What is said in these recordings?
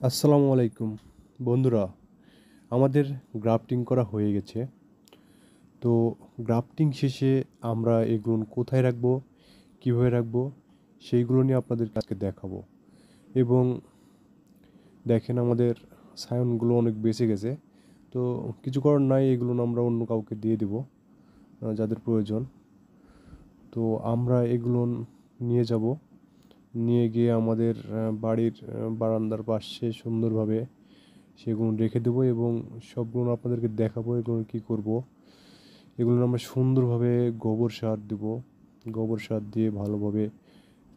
আসসালামু আলাইকুম বন্ধুরা, আমাদের গ্রাফটিং করা হয়ে গেছে। তো গ্রাফটিং শেষে আমরা এগুলো কোথায় রাখবো, কীভাবে রাখবো, সেইগুলো নিয়ে আপনাদেরকে আজকে দেখাবো। এবং দেখেন আমাদের সায়নগুলো অনেক বেঁচে গেছে। তো কিছু করার নাই, এগুলো আমরা অন্য কাউকে দিয়ে দেবো যাদের প্রয়োজন। তো আমরা এগুলো নিয়ে যাব, নিয়ে গিয়ে আমাদের বাড়ির বারান্দার পাশে সুন্দরভাবে সেগুলো রেখে দেবো এবং সবগুলো আপনাদেরকে দেখাবো এগুলো কী করব। এগুলো আমরা সুন্দরভাবে গোবর সার দেবো। গোবর সার দিয়ে ভালোভাবে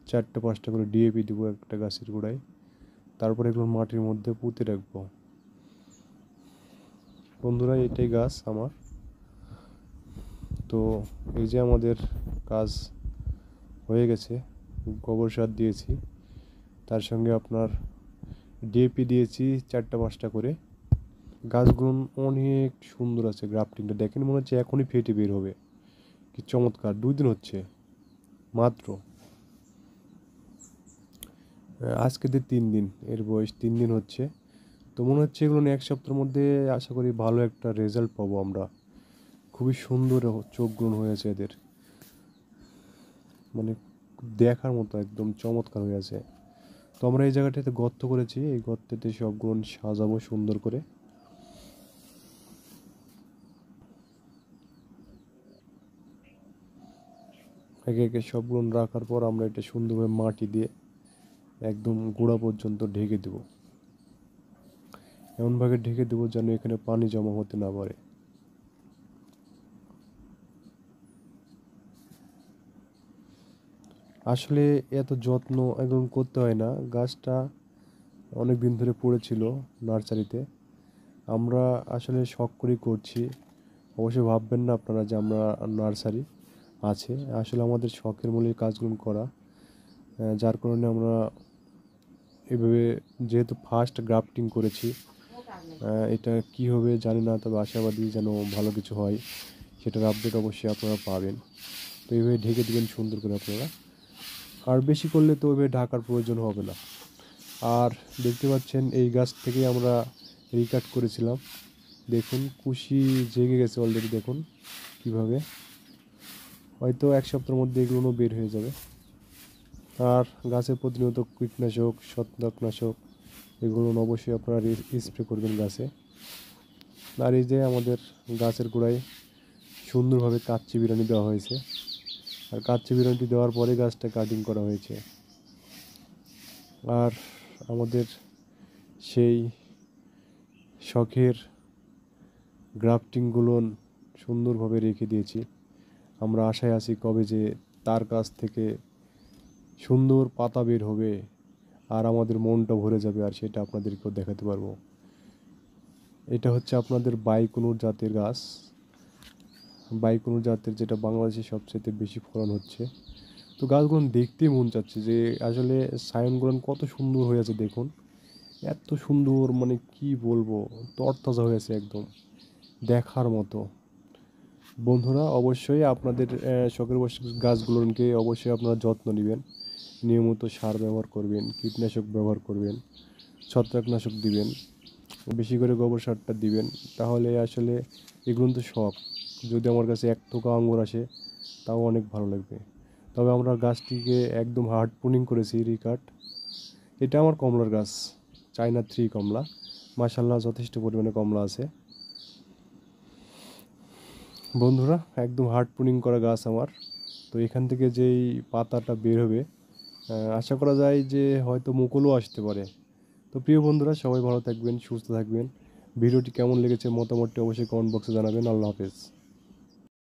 4-5টা করে ডিএপি দেবো একটা গাছের গোড়ায়। তারপরে এগুলো মাটির মধ্যে পুঁতে রাখবো। বন্ধুরা, এটাই গাছ আমার। তো এই যে আমাদের কাজ হয়ে গেছে, গোবর সার দিয়েছি, তার সঙ্গে আপনার ডিএপি দিয়েছি 4-5টা করে। গাছগুলো অনেক সুন্দর আছে। গ্রাফটিংটা দেখেন, মনে হচ্ছে এখনই ফেটে বের হবে। কি চমৎকার! 2 দিন হচ্ছে মাত্র, আজকে দিয়ে 3 দিন, এর বয়স 3 দিন হচ্ছে। তো মনে হচ্ছে এগুলো 1 সপ্তাহের মধ্যে আশা করি ভালো একটা রেজাল্ট পাবো আমরা। খুবই সুন্দর চোখগুলো হয়েছে এদের, মানে দেখার মতো একদম চমৎকার হয়ে আছে। তো আমরা এই জায়গাটাতে গর্ত করেছি, এই গর্তেতে সবগুলো সাজাবো সুন্দর করে। একে একে সবগুলো রাখার পর আমরা এটা সুন্দরভাবে মাটি দিয়ে একদম গোড়া পর্যন্ত ঢেকে দেবো। এমনভাবে ঢেকে দেবো যেন এখানে পানি জমা হতে না পারে। আসলে এত যত্ন একদম করতে হয় না। গাছটা অনেক দিন ধরে পড়েছিল নার্সারিতে। আমরা আসলে শখ করেই করছি। অবশ্যই ভাববেন না আপনারা যে আমরা নার্সারি আছে। আসলে আমাদের শখের মূলেই কাজগুলো করা, যার কারণে আমরা এভাবে, যেহেতু ফার্স্ট গ্রাফটিং করেছি, এটা কী হবে জানি না, তবে আশাবাদী যেন ভালো কিছু হয়, সেটার আপডেট অবশ্যই আপনারা পাবেন। তো এইভাবে ঢেকে দেবেন সুন্দর করে আপনারা। আর বেশি করলে তো ওইভাবে ঢাকার প্রয়োজন হবে না। আর দেখতে পাচ্ছেন এই গাছ থেকেই আমরা রিকাট করেছিলাম। দেখুন কুশি জেগে গেছে অলরেডি, দেখুন কিভাবে। হয়তো 1 সপ্তাহের মধ্যে এগুলো বের হয়ে যাবে। আর গাছে প্রতিনিয়ত কীটনাশক, ছত্রাকনাশক এগুলো অবশ্যই আপনারা স্প্রে করবেন গাছে। আর এই যে আমাদের গাছের গোড়ায় সুন্দরভাবে কাচ্চি বিরানি দেওয়া হয়েছে। আর কাচ্চি বিরানিটি দেওয়ার পরে গাছটা কাটিং করা হয়েছে। আর আমাদের সেই শখের গ্রাফটিংগুলো সুন্দরভাবে রেখে দিয়েছি। আমরা আশায় আছি কবে যে তার কাছ থেকে সুন্দর পাতা বের হবে আর আমাদের মনটা ভরে যাবে, আর সেটা আপনাদেরকেও দেখাতে পারবো। এটা হচ্ছে আপনাদের বাইকুনুর জাতের গাছ। বাইকুনুর জাতের, যেটা বাংলাদেশে সবচেয়ে বেশি ফলন হচ্ছে। তো গাছগুলো দেখতেই মন চাচ্ছে যে আসলে সায়নগুলো কত সুন্দর হয়ে আছে দেখুন। এত সুন্দর, মানে কি বলবো, তরতাজা হয়ে আছে একদম দেখার মতো। বন্ধুরা, অবশ্যই আপনাদের শখের গাছগুলোকে অবশ্যই আপনারা যত্ন নেবেন। নিয়মিত সার ব্যবহার করবেন, কীটনাশক ব্যবহার করবেন, ছত্রাকনাশক দিবেন, বেশি করে গোবর সারটা দিবেন। তাহলে আসলে এগুলো তো শখ। যদি আমার কাছে 1 থোকা আঙুর আসে তাও অনেক ভালো লাগবে। তবে আমরা গাছটিকে একদম হার্ড প্রুনিং করেছি, রিকাট। এটা আমার কমলার গাছ, চায়না 3 কমলা। মাশাআল্লাহ যথেষ্ট পরিমাণে কমলা আছে। বন্ধুরা, একদম হার্ড প্রুনিং করা গাছ আমার। তো এখান থেকে যেই পাতাটা বের হবে, আশা করা যায় যে হয়তো মুকুলও আসতে পারে। তো প্রিয় বন্ধুরা, সবাই ভালো থাকবেন, সুস্থ থাকবেন। ভিডিওটি কেমন লেগেছে মতামতটি অবশ্যই কমেন্ট বক্সে জানাবেন। আল্লাহ হাফেজ।